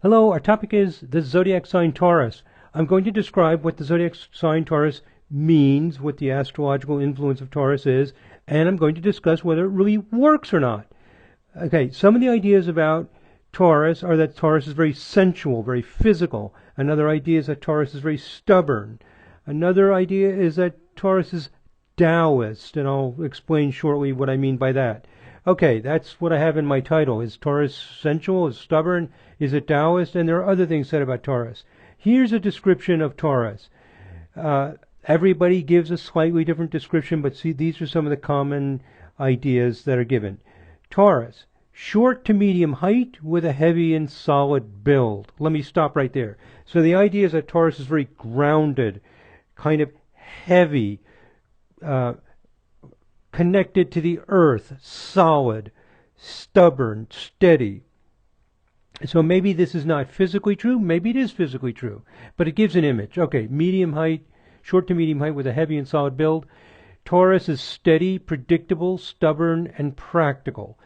Hello, our topic is the zodiac sign Taurus. I'm going to describe what the zodiac sign Taurus means, what the astrological influence of Taurus is, and I'm going to discuss whether it really works or not. Okay, some of the ideas about Taurus are that Taurus is very sensual, very physical. Another idea is that Taurus is very stubborn. Another idea is that Taurus is Taoist, and I'll explain shortly what I mean by that. Okay, that's what I have in my title. Is Taurus sensual? Is stubborn? Is it Taoist? And there are other things said about Taurus. Here's a description of Taurus. Everybody gives a slightly different description, but see, these are some of the common ideas that are given. Taurus, short to medium height with a heavy and solid build. Let me stop right there. So the idea is that Taurus is very grounded, kind of heavy, connected to the earth, solid, stubborn, steady. So maybe this is not physically true, maybe it is physically true, but it gives an image. Okay, medium height, short to medium height with a heavy and solid build. Taurus is steady, predictable, stubborn, and practical.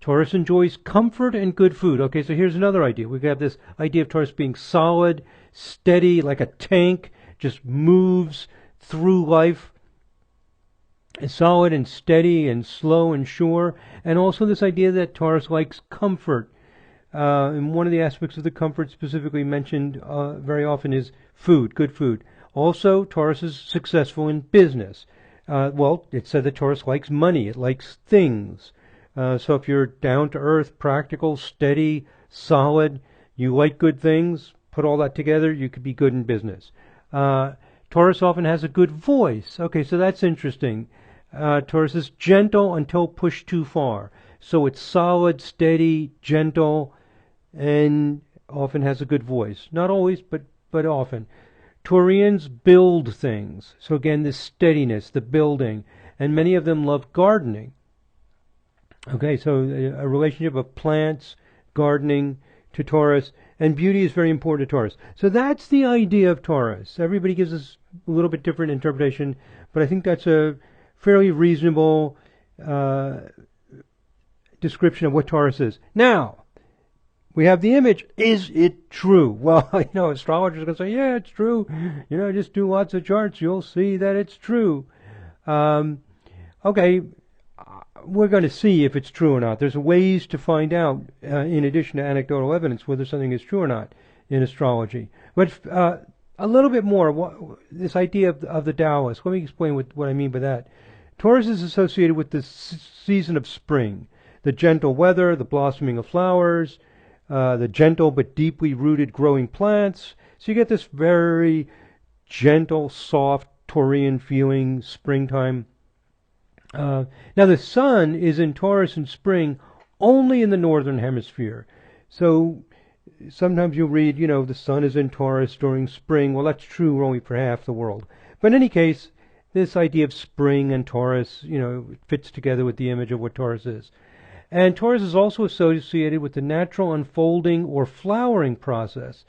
Taurus enjoys comfort and good food. Okay, so here's another idea. We have this idea of Taurus being solid, steady, like a tank, just moves through life. Solid and steady and slow and sure. And also this idea that Taurus likes comfort. And one of the aspects of the comfort specifically mentioned very often is food, good food. Also, Taurus is successful in business. Well, it said that Taurus likes money. It likes things. So if you're down to earth, practical, steady, solid, you like good things, put all that together, you could be good in business. Taurus often has a good voice. Okay, so that's interesting. Taurus is gentle until pushed too far. So it's solid, steady, gentle, and often has a good voice. Not always, but often. Taurians build things. So again, this steadiness, the building. And many of them love gardening. Okay, so a relationship of plants, gardening to Taurus, and beauty is very important to Taurus. So that's the idea of Taurus. Everybody gives us a little bit different interpretation, but I think that's a fairly reasonable description of what Taurus is. Now, we have the image. Is it true? Well, I know astrologers are going to say, yeah, it's true. Just do lots of charts. You'll see that it's true. Okay, we're going to see if it's true or not. There's ways to find out, in addition to anecdotal evidence, whether something is true or not in astrology. But a little bit more, this idea of the Taoist. Let me explain what I mean by that. Taurus is associated with the season of spring, the gentle weather, the blossoming of flowers, the gentle but deeply rooted growing plants. So you get this very gentle, soft, Taurian feeling springtime. Now the sun is in Taurus in spring only in the northern hemisphere. So sometimes you'll read, the sun is in Taurus during spring. Well, that's true only for half the world. But in any case, this idea of spring and Taurus, fits together with the image of what Taurus is. And Taurus is also associated with the natural unfolding or flowering process,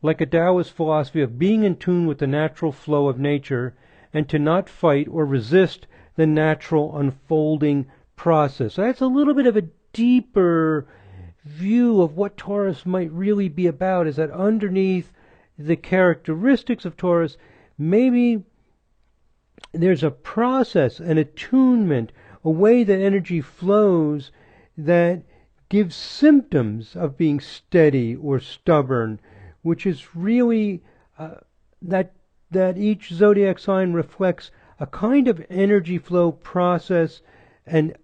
like a Taoist philosophy of being in tune with the natural flow of nature and to not fight or resist the natural unfolding process. So that's a little bit of a deeper view of what Taurus might really be about, is that underneath the characteristics of Taurus, maybe there's a process, an attunement, a way that energy flows that gives symptoms of being steady or stubborn, which is really that each zodiac sign reflects a kind of energy flow process and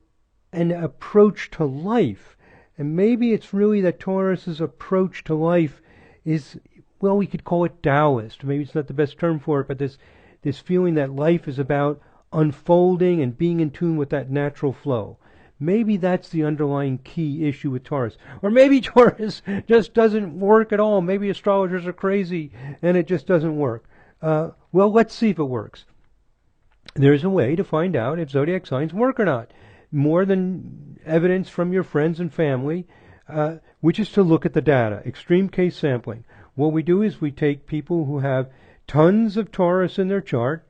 an approach to life. And maybe it's really that Taurus's approach to life is, well, we could call it Taoist. Maybe it's not the best term for it, but this feeling that life is about unfolding and being in tune with that natural flow. Maybe that's the underlying key issue with Taurus. Or maybe Taurus just doesn't work at all. Maybe astrologers are crazy and it just doesn't work. Well, let's see if it works. There's a way to find out if zodiac signs work or not. More than evidence from your friends and family, which is to look at the data. Extreme case sampling. What we do is we take people who have tons of Taurus in their chart,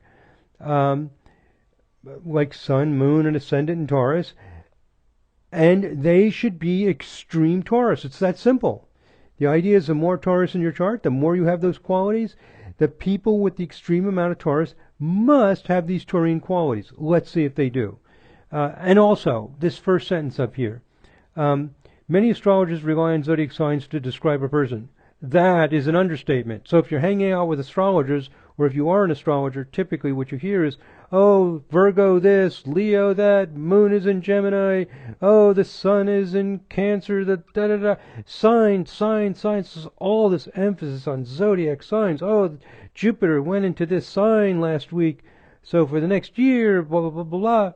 like Sun, Moon, and Ascendant in Taurus, and they should be extreme Taurus. It's that simple. The idea is the more Taurus in your chart, the more you have those qualities. The people with the extreme amount of Taurus must have these Taurine qualities. Let's see if they do. And also, this first sentence up here. Many astrologers rely on zodiac signs to describe a person. That is an understatement. So if you're hanging out with astrologers, or if you are an astrologer, typically what you hear is, oh, Virgo this, Leo that, Moon is in Gemini, oh, the Sun is in Cancer, the da-da-da, signs, all this emphasis on zodiac signs. Oh, Jupiter went into this sign last week, so for the next year, blah, blah, blah, blah, blah.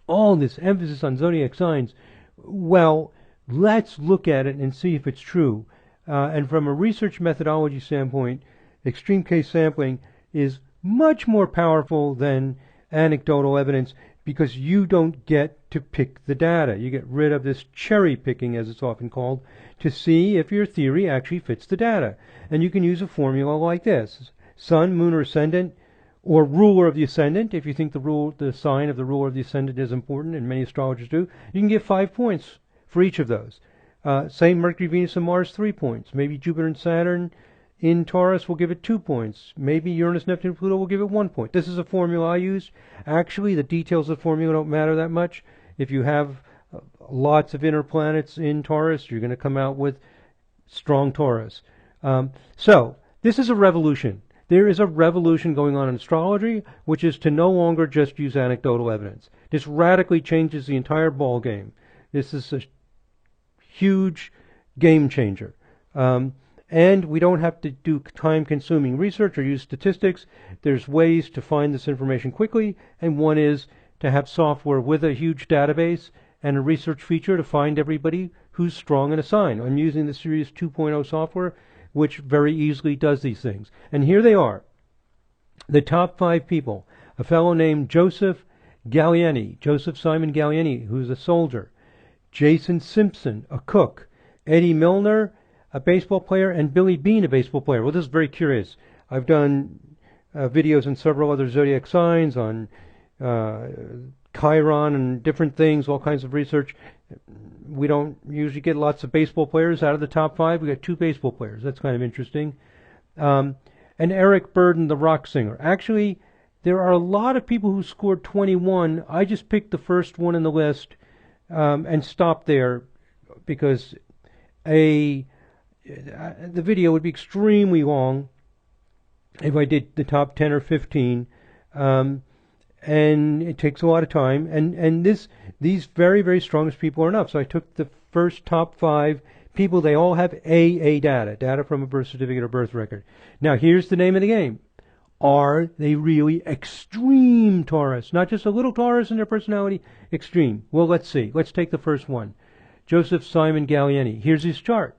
All this emphasis on zodiac signs. Well, let's look at it and see if it's true. And from a research methodology standpoint, extreme case sampling is much more powerful than anecdotal evidence because you don't get to pick the data. You get rid of this cherry picking, as it's often called, to see if your theory actually fits the data. And you can use a formula like this. Sun, Moon, or Ascendant, or ruler of the ascendant, if you think the sign of the ruler of the ascendant is important, and many astrologers do, you can give 5 points for each of those. Say Mercury, Venus, and Mars, 3 points. Maybe Jupiter and Saturn in Taurus will give it 2 points. Maybe Uranus, Neptune, and Pluto will give it 1 point. This is a formula I used. Actually, the details of the formula don't matter that much. If you have lots of inner planets in Taurus, you're going to come out with strong Taurus. So, this is a revolution. There is a revolution going on in astrology, which is to no longer just use anecdotal evidence. This radically changes the entire ball game. This is a huge game changer. And we don't have to do time-consuming research or use statistics. There's ways to find this information quickly, and one is to have software with a huge database and a research feature to find everybody who's strong in a sign. I'm using the Series 2.0 software, which very easily does these things. And here they are. The top 5 people. A fellow named Joseph Gallieni, Joseph Simon Gallieni, who's a soldier. Jason Simpson, a cook. Eddie Milner, a baseball player, and Billy Bean, a baseball player. Well, this is very curious. I've done videos on several other zodiac signs, on Chiron and different things, all kinds of research. We don't usually get lots of baseball players out of the top 5. We got 2 baseball players. That's kind of interesting. And Eric Burdon, the rock singer. Actually, there are a lot of people who scored 21. I just picked the first one in the list and stopped there because the video would be extremely long if I did the top 10 or 15. And it takes a lot of time, and these very, very strongest people are enough. So I took the first top 5 people. They all have AA data from a birth certificate or birth record. Now here's the name of the game. Are they really extreme Taurus? Not just a little Taurus in their personality, extreme. Well, let's see. Let's take the first one. Joseph Simon Gallieni. Here's his chart.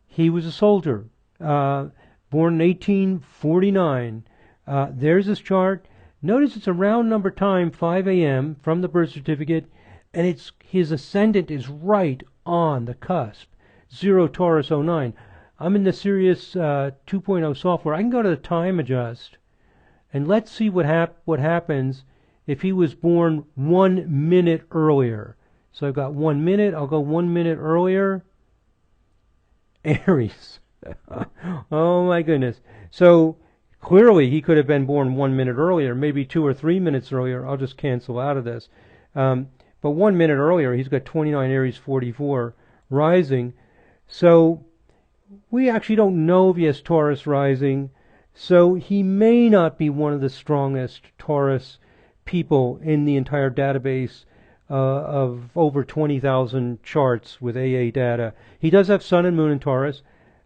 He was a soldier, born in 1849. There's his chart. Notice it's a round number time, 5 a.m. from the birth certificate, and his ascendant is right on the cusp. 0 Taurus 09. I'm in the Sirius 2.0 software. I can go to the time adjust, and let's see what happens if he was born 1 minute earlier. So I've got 1 minute. I'll go 1 minute earlier. Aries. Oh my goodness. So clearly, he could have been born 1 minute earlier, maybe 2 or 3 minutes earlier. I'll just cancel out of this. But 1 minute earlier, he's got 29 Aries 44 rising. So we actually don't know if he has Taurus rising. So he may not be one of the strongest Taurus people in the entire database of over 20,000 charts with AA data. He does have Sun and Moon in Taurus.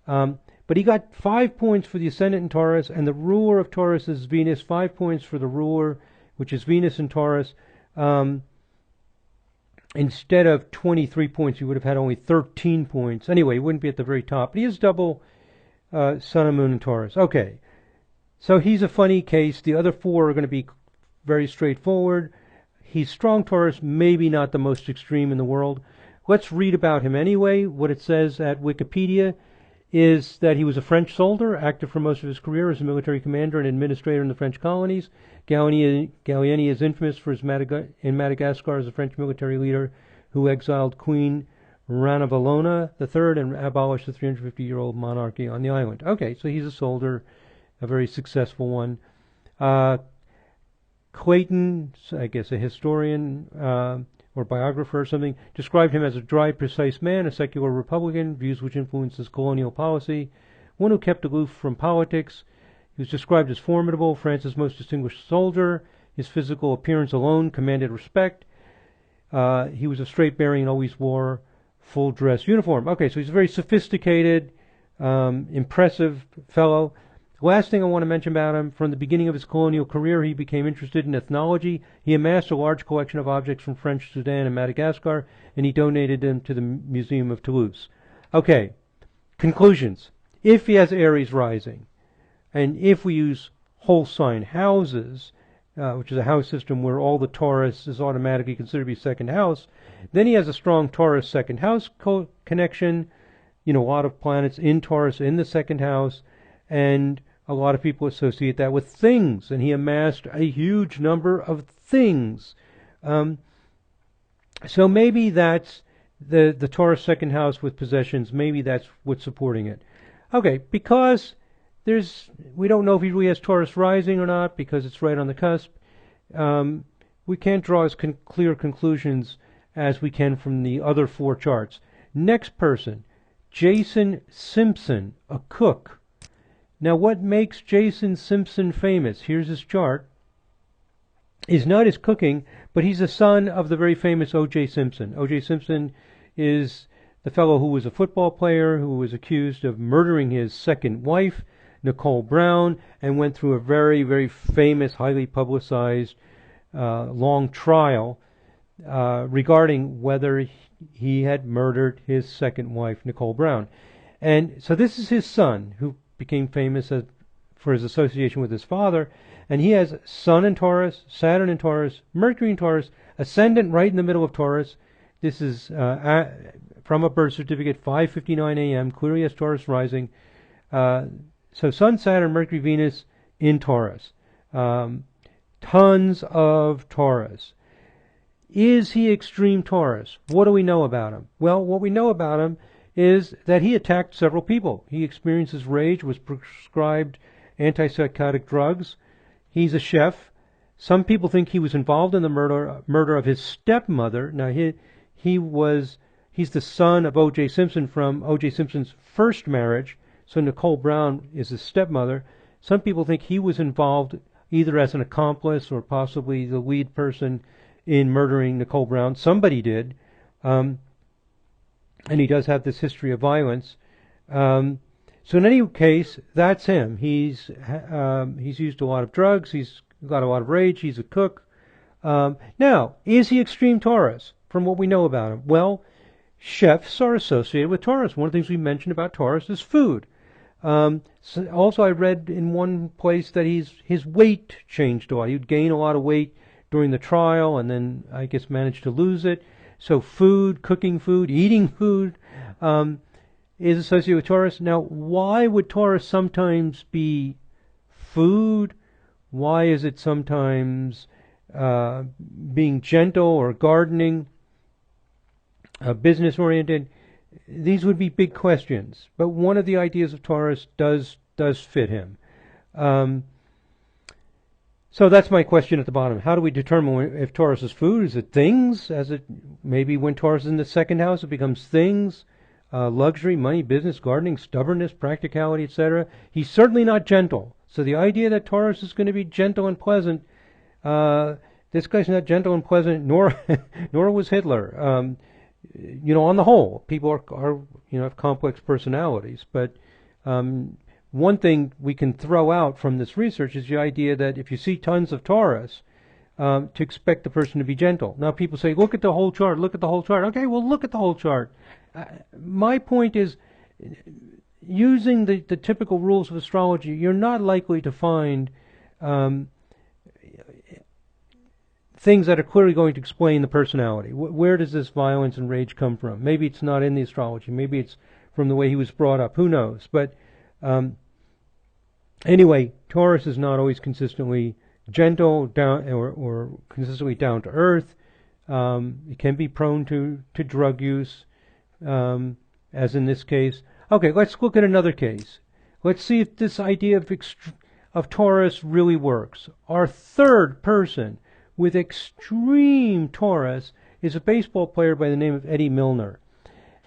But he got 5 points for the ascendant in Taurus, and the ruler of Taurus is Venus. 5 points for the ruler, which is Venus in Taurus. Instead of 23 points, he would have had only 13 points. Anyway, he wouldn't be at the very top. But he is double Sun and Moon in Taurus. Okay, so he's a funny case. The other 4 are going to be very straightforward. He's strong Taurus, maybe not the most extreme in the world. Let's read about him anyway. What it says at Wikipedia is that he was a French soldier, active for most of his career as a military commander and administrator in the French colonies. Gallieni is infamous for his in Madagascar as a French military leader who exiled Queen Ranavalona III and abolished the 350-year-old monarchy on the island. Okay, so he's a soldier, a very successful one. Clayton, I guess a historian or biographer or something, described him as a dry, precise man, a secular Republican, views which influenced his colonial policy, one who kept aloof from politics. He was described as formidable, France's most distinguished soldier. His physical appearance alone commanded respect. He was a straight-bearing and always wore full-dress uniform. Okay, so he's a very sophisticated, impressive fellow. Last thing I want to mention about him, from the beginning of his colonial career, he became interested in ethnology. He amassed a large collection of objects from French Sudan and Madagascar, and he donated them to the Museum of Toulouse. Okay, conclusions. If he has Aries rising, and if we use whole sign houses, which is a house system where all the Taurus is automatically considered to be second house, then he has a strong Taurus second house connection, a lot of planets in Taurus in the second house, and a lot of people associate that with things, and he amassed a huge number of things. So maybe that's the Taurus second house with possessions, maybe that's what's supporting it. Okay, because we don't know if he really has Taurus rising or not, because it's right on the cusp. We can't draw as clear conclusions as we can from the other four charts. Next person, Jason Simpson, a cook. Now, what makes Jason Simpson famous, here's his chart, is not his cooking, but he's the son of the very famous O.J. Simpson. O.J. Simpson is the fellow who was a football player who was accused of murdering his second wife, Nicole Brown, and went through a very, very famous, highly publicized, long trial regarding whether he had murdered his second wife, Nicole Brown. And so this is his son, who became famous for his association with his father, and he has Sun in Taurus, Saturn in Taurus, Mercury in Taurus, ascendant right in the middle of Taurus. This is from a birth certificate, 5:59 a.m., clearly has Taurus rising. So Sun, Saturn, Mercury, Venus in Taurus. Tons of Taurus. Is he extreme Taurus? What do we know about him? Well, what we know about him is that he attacked several people. He experiences rage, was prescribed antipsychotic drugs. He's a chef. Some people think he was involved in the murder of his stepmother. Now, he's the son of O.J. Simpson from O.J. Simpson's first marriage, so Nicole Brown is his stepmother. Some people think he was involved either as an accomplice or possibly the lead person in murdering Nicole Brown. Somebody did. And he does have this history of violence. So in any case, that's him. He's used a lot of drugs. He's got a lot of rage. He's a cook. Now, is he extreme Taurus? From what we know about him, well, chefs are associated with Taurus. One of the things we mentioned about Taurus is food. So also, I read in one place that his weight changed a lot. He'd gain a lot of weight during the trial, and then I guess managed to lose it. So food, cooking food, eating food is associated with Taurus. Now, why would Taurus sometimes be food? Why is it sometimes being gentle or gardening, business-oriented? These would be big questions. But one of the ideas of Taurus does fit him. So that's my question at the bottom. How do we determine if Taurus is food? Is it things? Maybe when Taurus is in the second house, it becomes things, luxury, money, business, gardening, stubbornness, practicality, etc. He's certainly not gentle. So the idea that Taurus is going to be gentle and pleasant, this guy's not gentle and pleasant, nor was Hitler. On the whole, people are have complex personalities, but one thing we can throw out from this research is the idea that if you see tons of Taurus, to expect the person to be gentle. Now people say, look at the whole chart, look at the whole chart. Okay, well, look at the whole chart. My point is, using the typical rules of astrology, you're not likely to find things that are clearly going to explain the personality. Where does this violence and rage come from? Maybe it's not in the astrology. Maybe it's from the way he was brought up. Who knows? But anyway, Taurus is not always consistently gentle, down or consistently down to earth. It can be prone to drug use, as in this case. Okay, let's look at another case. Let's see if this idea of Taurus really works. Our third person with extreme Taurus is a baseball player by the name of Eddie Milner.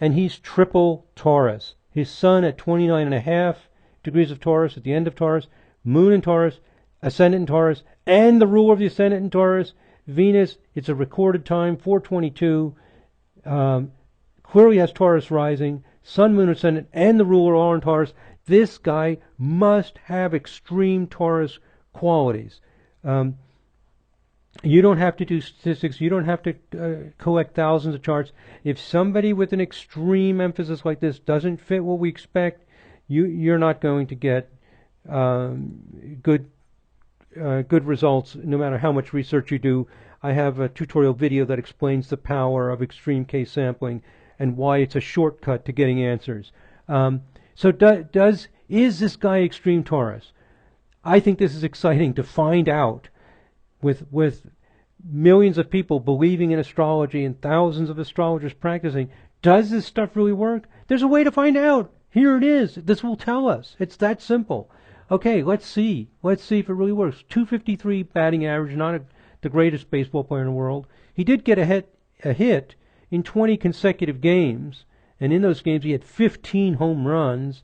And he's triple Taurus. His sun at 29.5 degrees of Taurus, at the end of Taurus, moon in Taurus, ascendant in Taurus, and the ruler of the ascendant in Taurus, Venus. It's a recorded time, 4:22. Clearly has Taurus rising, sun, moon, ascendant, and the ruler all in Taurus. This guy must have extreme Taurus qualities. You don't have to do statistics. You don't have to collect thousands of charts. If somebody with an extreme emphasis like this doesn't fit what we expect, you're not going to get good results, no matter how much research you do. I have a tutorial video that explains the power of extreme case sampling and why it's a shortcut to getting answers. So is this guy extreme Taurus? I think this is exciting to find out with millions of people believing in astrology and thousands of astrologers practicing. Does this stuff really work? There's a way to find out. Here it is. This will tell us. It's that simple. Okay, let's see. Let's see if it really works. 253 batting average, not the greatest baseball player in the world. He did get a hit in 20 consecutive games, and in those games he had 15 home runs.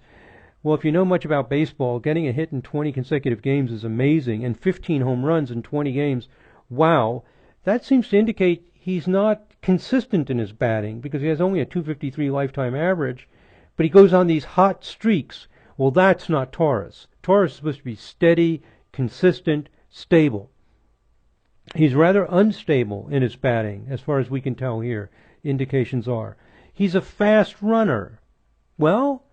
Well, if you know much about baseball, getting a hit in 20 consecutive games is amazing, and 15 home runs in 20 games, wow. That seems to indicate he's not consistent in his batting, because he has only a 253 lifetime average, but he goes on these hot streaks. Well, that's not Taurus. Taurus is supposed to be steady, consistent, stable. He's rather unstable in his batting, as far as we can tell here. Indications are. He's a fast runner. Well,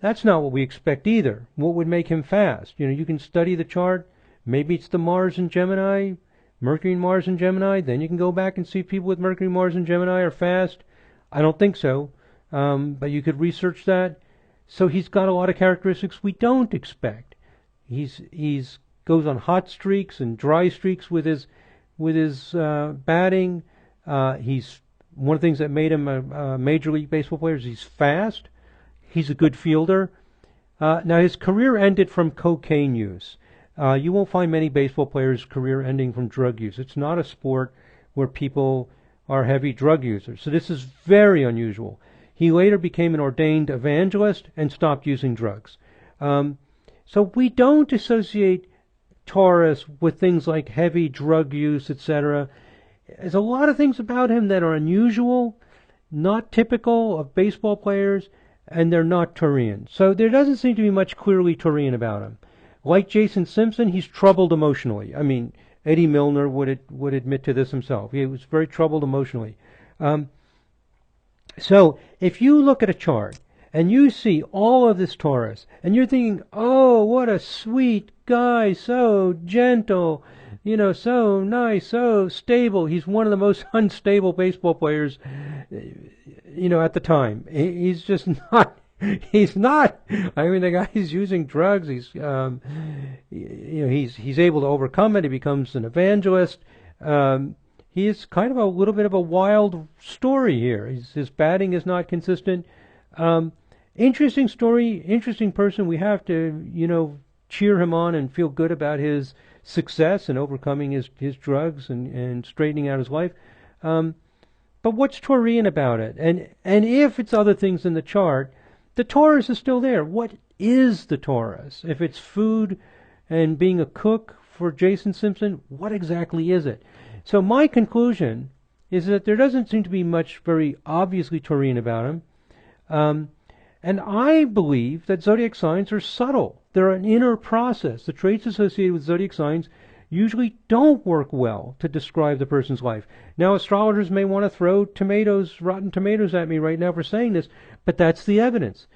that's not what we expect either. What would make him fast? You can study the chart. Maybe it's the Mars and Gemini, Mercury and Mars and Gemini. Then you can go back and see if people with Mercury, Mars, and Gemini are fast. I don't think so, but you could research that. So he's got a lot of characteristics we don't expect. He's goes on hot streaks and dry streaks with his batting. He's one of the things that made him a Major League Baseball player is he's fast. He's a good fielder. Now his career ended from cocaine use. You won't find many baseball players' career ending from drug use. It's not a sport where people are heavy drug users. So this is very unusual. He later became an ordained evangelist and stopped using drugs. So we don't associate Taurus with things like heavy drug use, etc. There's a lot of things about him that are unusual, not typical of baseball players, and they're not Taurian. So there doesn't seem to be much clearly Taurian about him. Like Jason Simpson, he's troubled emotionally. I mean, Eddie Milner would admit to this himself. He was very troubled emotionally. So if you look at a chart and you see all of this Taurus, and you're thinking, oh, what a sweet guy, so gentle, so nice, so stable. He's one of the most unstable baseball players, at the time. He's just not. He's not. I mean, the guy's using drugs. He's able to overcome it. He becomes an evangelist. He is kind of a little bit of a wild story here. His batting is not consistent. Interesting story, interesting person. We have to, cheer him on and feel good about his success in overcoming his drugs and straightening out his life. But what's Taurian about it? And if it's other things in the chart, the Taurus is still there. What is the Taurus? If it's food and being a cook for Jason Simpson, what exactly is it? So my conclusion is that there doesn't seem to be much very obviously Taurian about him. And I believe that zodiac signs are subtle. They're an inner process. The traits associated with zodiac signs usually don't work well to describe the person's life. Now, astrologers may want to throw rotten tomatoes at me right now for saying this, but that's the evidence.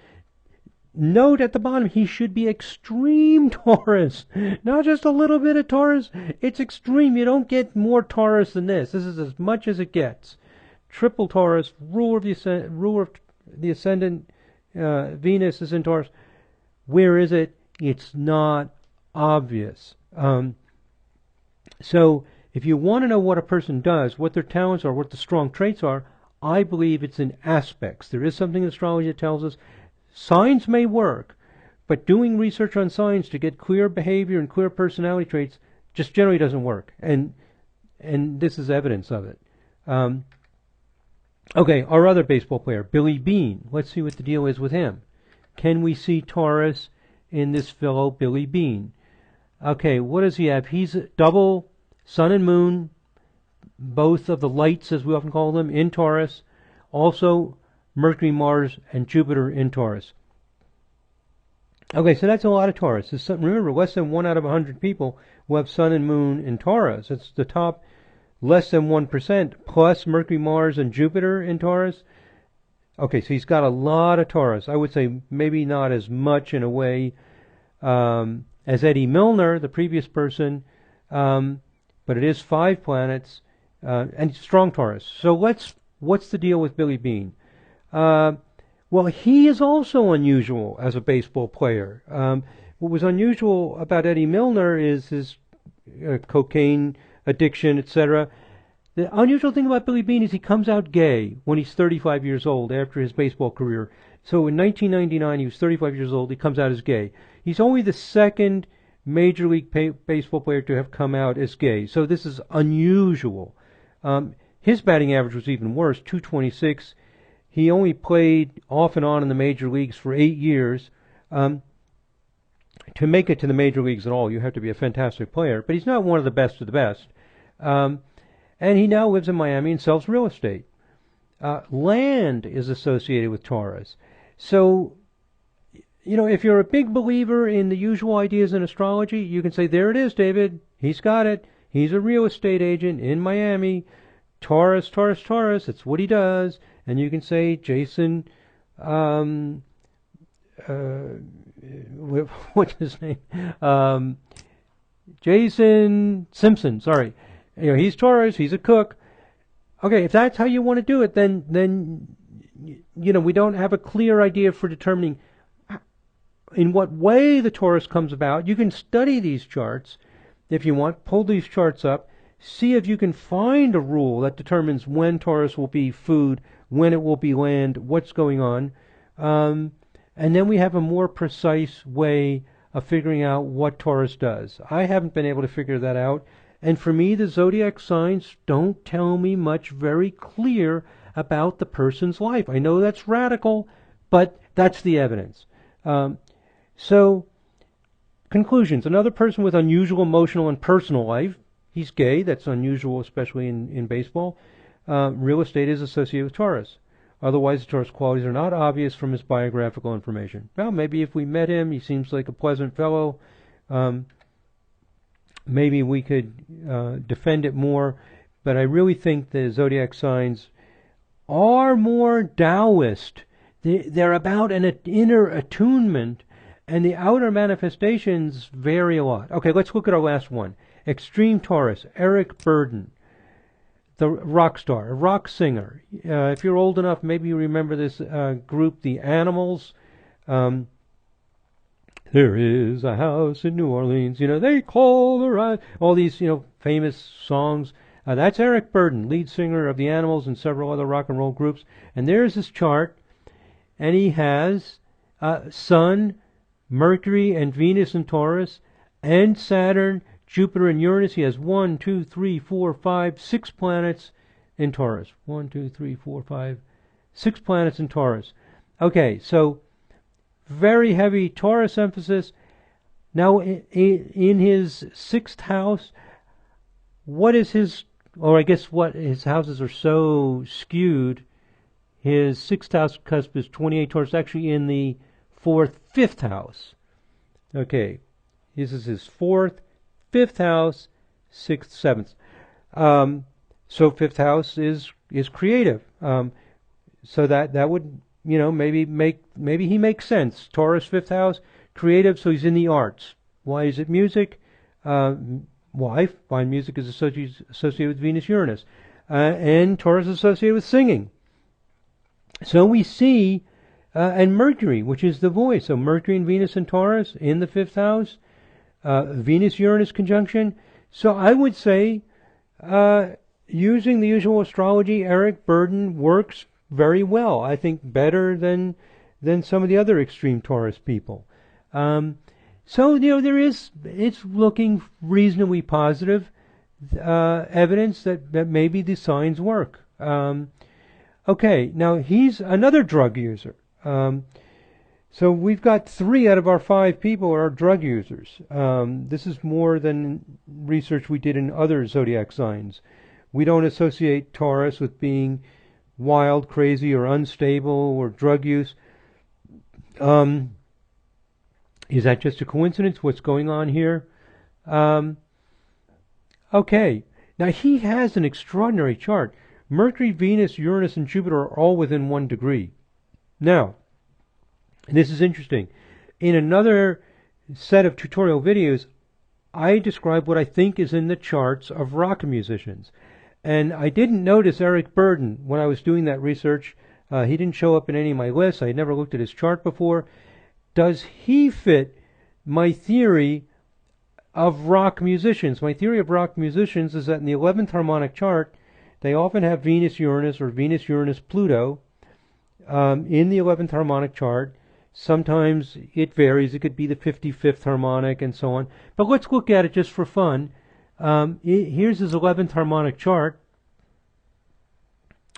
Note at the bottom, he should be extreme Taurus. Not just a little bit of Taurus. It's extreme. You don't get more Taurus than this. This is as much as it gets. Triple Taurus, ruler of the ascendant, Venus is in Taurus. Where is it? It's not obvious. So if you want to know what a person does, what their talents are, what the strong traits are, I believe it's in aspects. There is something in astrology that tells us signs may work, but doing research on signs to get clear behavior and clear personality traits just generally doesn't work. And this is evidence of it. Okay, our other baseball player, Billy Beane. Let's see what the deal is with him. Can we see Taurus in this fellow Billy Beane? Okay, what does he have? He's a double sun and moon, both of the lights, as we often call them, in Taurus. Also, Mercury, Mars, and Jupiter in Taurus. Okay, so that's a lot of Taurus. Remember, less than 1 out of 100 people will have sun and moon in Taurus. It's the top less than 1%, plus Mercury, Mars, and Jupiter in Taurus. Okay, so he's got a lot of Taurus. I would say maybe not as much in a way as Eddie Milner, the previous person, but it is 5 planets, and strong Taurus. So what's the deal with Billy Beane? Well, he is also unusual as a baseball player. What was unusual about Eddie Milner is his cocaine addiction, etc. The unusual thing about Billy Beane is he comes out gay when he's 35 years old after his baseball career. So in 1999, he was 35 years old. He comes out as gay. He's only the second Major League Baseball player to have come out as gay. So this is unusual. His batting average was even worse, 226. He only played off and on in the major leagues for 8 years. To make it to the major leagues at all, you have to be a fantastic player. But he's not one of the best of the best. And he now lives in Miami and sells real estate. Land is associated with Taurus. So, you know, if you're a big believer in the usual ideas in astrology, you can say, there it is, David. He's got it. He's a real estate agent in Miami. Taurus, Taurus, Taurus. It's what he does. And you can say, Jason, what's his name? Jason Simpson, sorry. You know, he's Taurus, he's a cook. Okay, if that's how you want to do it, then you know, we don't have a clear idea for determining in what way the Taurus comes about. You can study these charts if you want, pull these charts up, see if you can find a rule that determines when Taurus will be food, when it will be land, what's going on. And then we have a more precise way of figuring out what Taurus does. I haven't been able to figure that out. And for me, the zodiac signs don't tell me much very clear about the person's life. I know that's radical, but that's the evidence. So, conclusions. Another person with unusual emotional and personal life. He's gay. That's unusual, especially in baseball. Real estate is associated with Taurus. Otherwise, the Taurus qualities are not obvious from his biographical information. Well, maybe if we met him, he seems like a pleasant fellow. Maybe we could defend it more. But I really think the zodiac signs are more Taoist. They're about an inner attunement, and the outer manifestations vary a lot. Okay, let's look at our last one. Extreme Taurus, Eric Burdon. The rock star, a rock singer. If you're old enough, maybe you remember this group, the Animals. There is a house in New Orleans, you know, they call the right. All these, you know, famous songs. That's Eric Burdon, lead singer of the Animals and several other rock and roll groups. And there's his chart, and he has Sun, Mercury, and Venus in Taurus, and Saturn, Jupiter and Uranus. He has 1, 2, 3, 4, 5, 6 planets in Taurus. 1, 2, 3, 4, 5, 6 planets in Taurus. Okay, so very heavy Taurus emphasis. Now, in his 6th house, what is his, or I guess what his houses are so skewed, his 6th house cusp is 28 Taurus, actually in the 4th, 5th house. Okay, this is his 4th, 5th house, 6th, 7th. So 5th house is creative. So that would, you know, maybe he makes sense. Taurus, 5th house, creative, so he's in the arts. Why is it music? Why? Fine music is associated with Venus, Uranus. And Taurus is associated with singing. So we see, and Mercury, which is the voice. So Mercury and Venus and Taurus in the 5th house. Venus-Uranus conjunction. So I would say using the usual astrology, Eric Burdon works very well. I think better than some of the other extreme Taurus people. So it's looking reasonably positive evidence that maybe the signs work. Okay, now he's another drug user. So we've got 3 out of our 5 people are drug users. This is more than research we did in other zodiac signs. We don't associate Taurus with being wild, crazy, or unstable, or drug use. Is that just a coincidence? What's going on here? Okay, now he has an extraordinary chart. Mercury, Venus, Uranus, and Jupiter are all within 1 degree. Now, this is interesting. In another set of tutorial videos, I describe what I think is in the charts of rock musicians. And I didn't notice Eric Burdon when I was doing that research. He didn't show up in any of my lists. I had never looked at his chart before. Does he fit my theory of rock musicians? My theory of rock musicians is that in the 11th harmonic chart, they often have Venus-Uranus or Venus-Uranus-Pluto in the 11th harmonic chart. Sometimes it varies. It could be the 55th harmonic and so on. But let's look at it just for fun. Here's his 11th harmonic chart.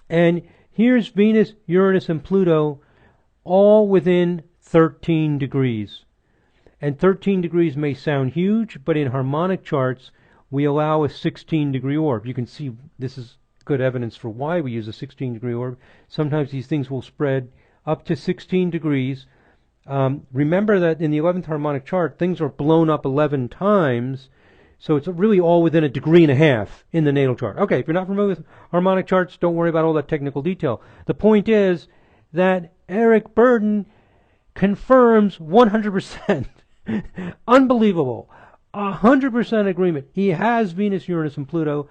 And here's Venus, Uranus, and Pluto all within 13 degrees. And 13 degrees may sound huge, but in harmonic charts, we allow a 16-degree orb. You can see this is good evidence for why we use a 16-degree orb. Sometimes these things will spread up to 16 degrees. Remember that in the 11th harmonic chart, things are blown up 11 times, so it's really all within 1.5 degrees in the natal chart. Okay, if you're not familiar with harmonic charts, don't worry about all that technical detail. The point is that Eric Burdon confirms 100%. Unbelievable. 100% agreement. He has Venus, Uranus, and Pluto,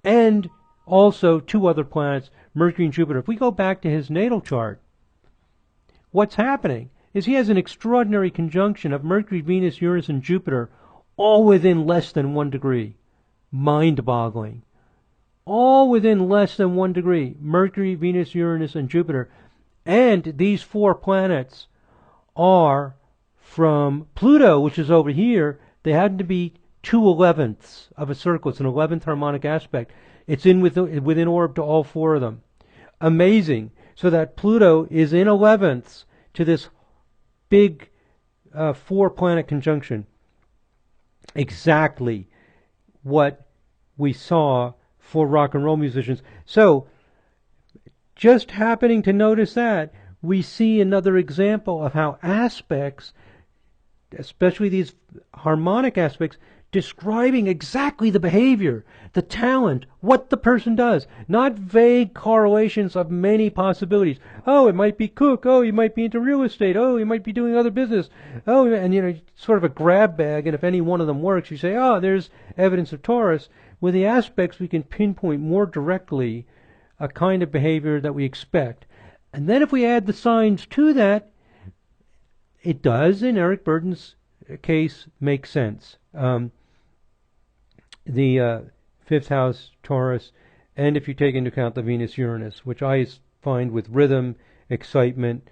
and also 2 other planets, Mercury and Jupiter. If we go back to his natal chart, what's happening is he has an extraordinary conjunction of Mercury, Venus, Uranus, and Jupiter all within less than 1 degree. Mind-boggling. All within less than 1 degree. Mercury, Venus, Uranus, and Jupiter. And these 4 planets are from Pluto, which is over here. They happen to be 2/11ths of a circle. It's an 11th harmonic aspect. It's within orb to all 4 of them. Amazing. So that Pluto is in 11ths to this big 4-planet conjunction. Exactly what we saw for rock and roll musicians. So, just happening to notice that, we see another example of how aspects, especially these harmonic aspects, describing exactly the behavior, the talent, what the person does, not vague correlations of many possibilities. Oh, it might be cook. Oh, you might be into real estate. Oh, you might be doing other business. Oh, and sort of a grab bag, and if any one of them works, you say, oh, there's evidence of Taurus. With the aspects, we can pinpoint more directly a kind of behavior that we expect. And then if we add the signs to that, it does, in Eric Burdon's case, make sense. The 5th house, Taurus, and if you take into account the Venus-Uranus, which I find with rhythm, excitement,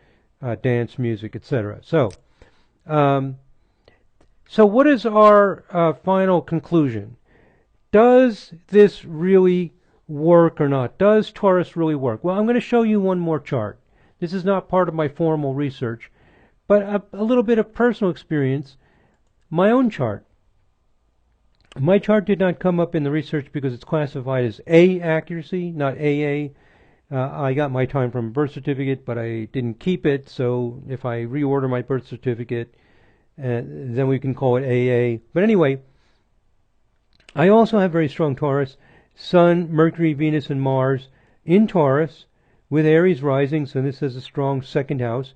dance music, etc. So what is our final conclusion? Does this really work or not? Does Taurus really work? Well, I'm going to show you one more chart. This is not part of my formal research, but a little bit of personal experience. My own chart. My chart did not come up in the research because it's classified as A accuracy, not AA. I got my time from a birth certificate, but I didn't keep it, so if I reorder my birth certificate, then we can call it AA. But anyway, I also have very strong Taurus. Sun, Mercury, Venus, and Mars in Taurus with Aries rising, so this is a strong 2nd house.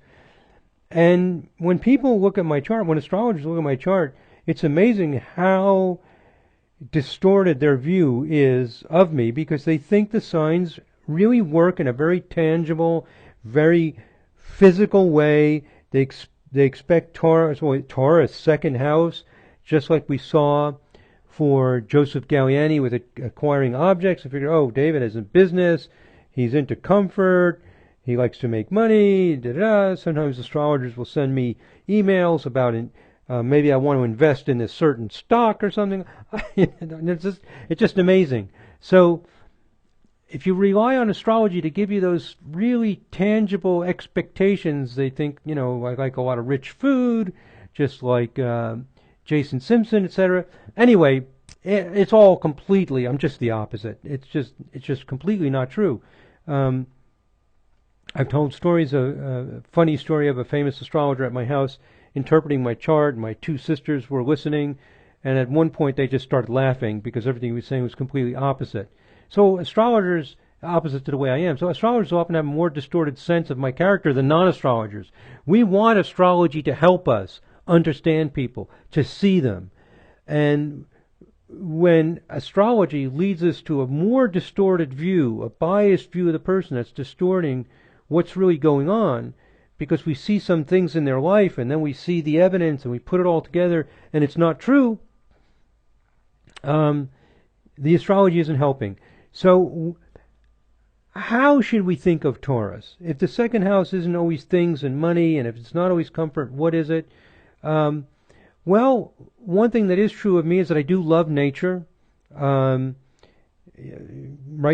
And when people look at my chart, when astrologers look at my chart, it's amazing how distorted their view is of me, because they think the signs really work in a very tangible, very physical way. They expect Taurus 2nd house, just like we saw for Joseph Galliani with acquiring objects. I figured, oh, David is in business. He's into comfort. He likes to make money. Da-da-da. Sometimes astrologers will send me emails about maybe I want to invest in this certain stock or something. It's just amazing. So if you rely on astrology to give you those really tangible expectations, they think, I like a lot of rich food, just like Jason Simpson, etc. Anyway, it's all completely, I'm just the opposite. It's just completely not true. I've told stories, a funny story of a famous astrologer at my house interpreting my chart. My two sisters were listening, and at one point they just started laughing because everything he was saying was completely opposite. So astrologers, opposite to the way I am, so astrologers often have a more distorted sense of my character than non-astrologers. We want astrology to help us understand people, to see them. And when astrology leads us to a more distorted view, a biased view of the person that's distorting what's really going on, because we see some things in their life and then we see the evidence and we put it all together and it's not true, the astrology isn't helping. So how should we think of Taurus? If the second house isn't always things and money, and if it's not always comfort, what is it? Well, one thing that is true of me is that I do love nature. Right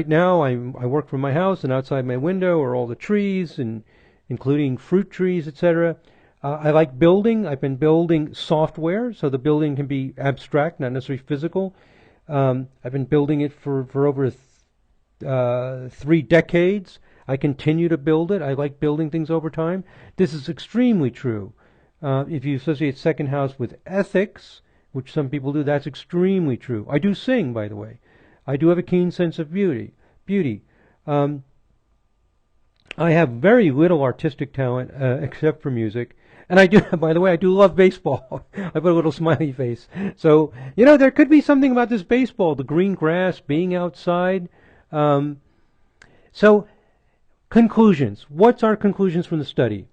now, I work from my house, and outside my window are all the trees, and including fruit trees, etc. I like building. I've been building software, so the building can be abstract, not necessarily physical. I've been building it for over 3 decades. I continue to build it. I like building things over time. This is extremely true. If you associate second house with ethics, which some people do, that's extremely true. I do sing, by the way. I do have a keen sense of beauty. I have very little artistic talent, except for music. And I do, by the way, I do love baseball. I put a little smiley face. So, there could be something about this baseball, the green grass, being outside. So, conclusions. What's our conclusions from the study?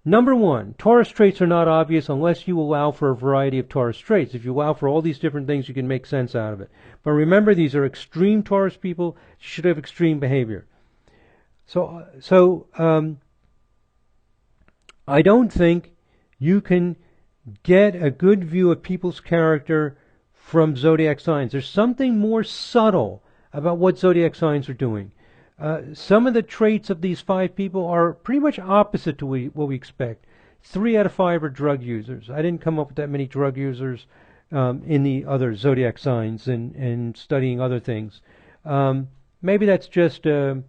Number 1, Taurus traits are not obvious unless you allow for a variety of Taurus traits. If you allow for all these different things, you can make sense out of it. But remember, these are extreme Taurus people. You should have extreme behavior. So I don't think you can get a good view of people's character from zodiac signs. There's something more subtle about what zodiac signs are doing. Some of the traits of these 5 people are pretty much opposite to what we expect. 3 out of 5 are drug users. I didn't come up with that many drug users in the other zodiac signs and studying other things. Maybe that's just a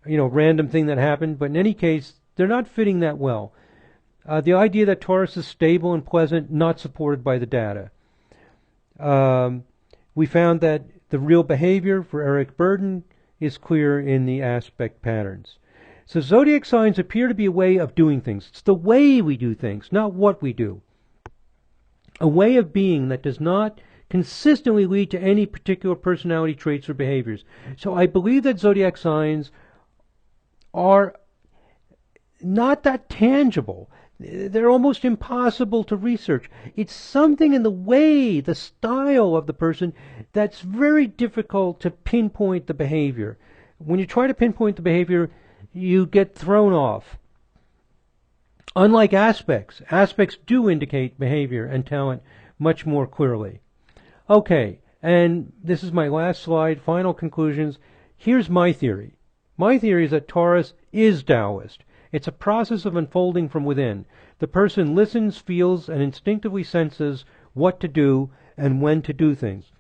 random thing that happened, but in any case, they're not fitting that well. The idea that Taurus is stable and pleasant, not supported by the data. We found that the real behavior for Eric Burdon is clear in the aspect patterns. So zodiac signs appear to be a way of doing things. It's the way we do things, not what we do. A way of being that does not consistently lead to any particular personality traits or behaviors. So I believe that zodiac signs are not that tangible. They're almost impossible to research. It's something in the way, the style of the person that's very difficult to pinpoint the behavior. When you try to pinpoint the behavior, you get thrown off. Unlike aspects do indicate behavior and talent much more clearly. Okay, and this is my last slide, final conclusions. Here's my theory. My theory is that Taurus is Taoist. It's a process of unfolding from within. The person listens, feels, and instinctively senses what to do and when to do things.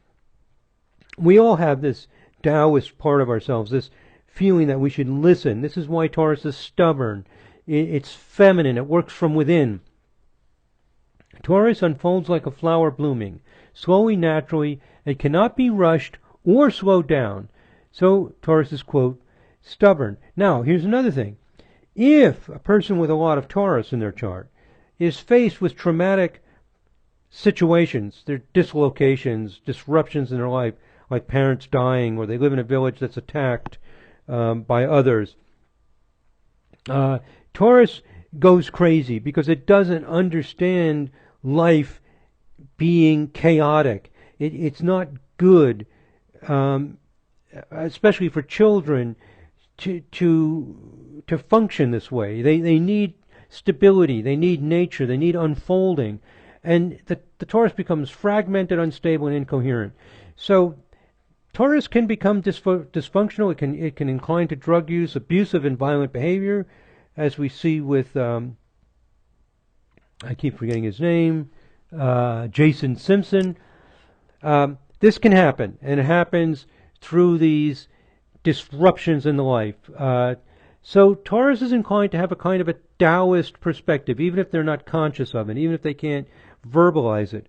We all have this Taoist part of ourselves, this feeling that we should listen. This is why Taurus is stubborn. It's feminine. It works from within. Taurus unfolds like a flower blooming, slowly, naturally. It cannot be rushed or slowed down. So Taurus is, quote, stubborn. Now, here's another thing. If a person with a lot of Taurus in their chart is faced with traumatic situations, there are dislocations, disruptions in their life, like parents dying, or they live in a village that's attacked by others, Taurus goes crazy because it doesn't understand life being chaotic. It's not good, especially for children, to function this way. They need stability. They need nature. They need unfolding. And the Taurus becomes fragmented, unstable, and incoherent. So Taurus can become dysfunctional. It can incline to drug use, abusive and violent behavior, as we see with I keep forgetting his name, Jason Simpson. This can happen, and it happens through these disruptions in the life. So Taurus is inclined to have a kind of a Taoist perspective, even if they're not conscious of it, even if they can't verbalize it.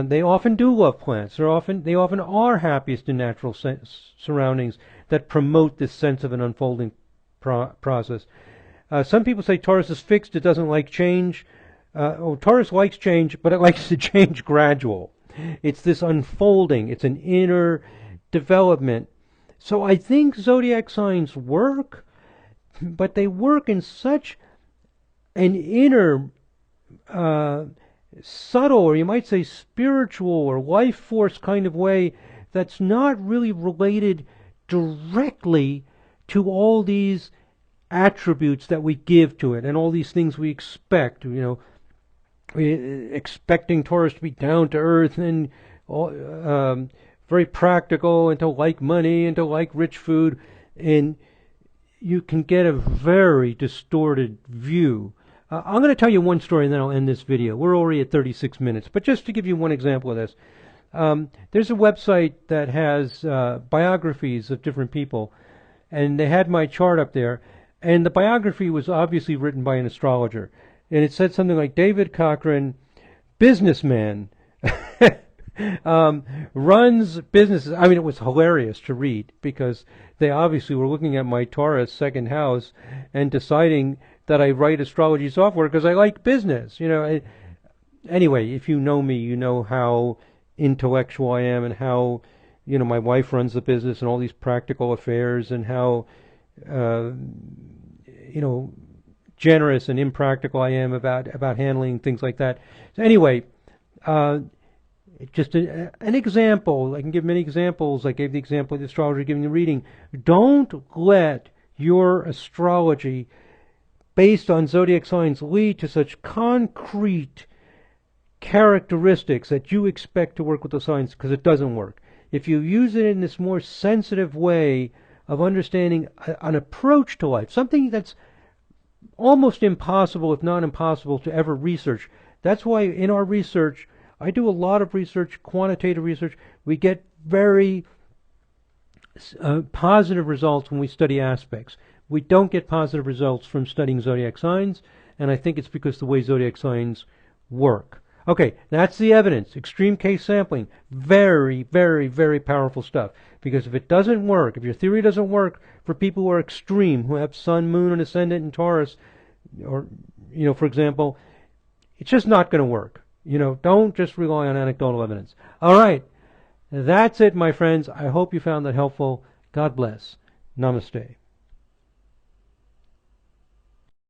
They often do love plants. They often are happiest in natural surroundings that promote this sense of an unfolding process. Some people say Taurus is fixed. It doesn't like change. Taurus likes change, but it likes to change gradual. It's this unfolding. It's an inner development. So I think zodiac signs work, but they work in such an inner, subtle, or you might say spiritual or life force kind of way that's not really related directly to all these attributes that we give to it and all these things we expect. Expecting Taurus to be down to earth and very practical and to like money and to like rich food, and you can get a very distorted view. I'm going to tell you one story and then I'll end this video. We're already at 36 minutes, but just to give you one example of this. There's a website that has biographies of different people, and they had my chart up there, and the biography was obviously written by an astrologer. And it said something like, David Cochran, businessman, runs businesses. I mean, it was hilarious to read because they obviously were looking at my Taurus second house and deciding that I write astrology software because I like business. Anyway, if you know me, you know how intellectual I am and how, my wife runs the business and all these practical affairs and how, generous and impractical I am about handling things like that. So anyway, just an example. I can give many examples. I gave the example of the astrologer giving the reading. Don't let your astrology based on zodiac signs lead to such concrete characteristics that you expect to work with the signs, because it doesn't work. If you use it in this more sensitive way of understanding an approach to life, something that's almost impossible, if not impossible, to ever research. That's why in our research, I do a lot of research, quantitative research. We get very positive results when we study aspects. We don't get positive results from studying zodiac signs, and I think it's because the way zodiac signs work. Okay, that's the evidence. Extreme case sampling. Very, very, very powerful stuff. Because if it doesn't work, if your theory doesn't work for people who are extreme, who have sun, moon, and ascendant in Taurus, or, for example, it's just not going to work. Don't just rely on anecdotal evidence. All right, that's it, my friends. I hope you found that helpful. God bless. Namaste.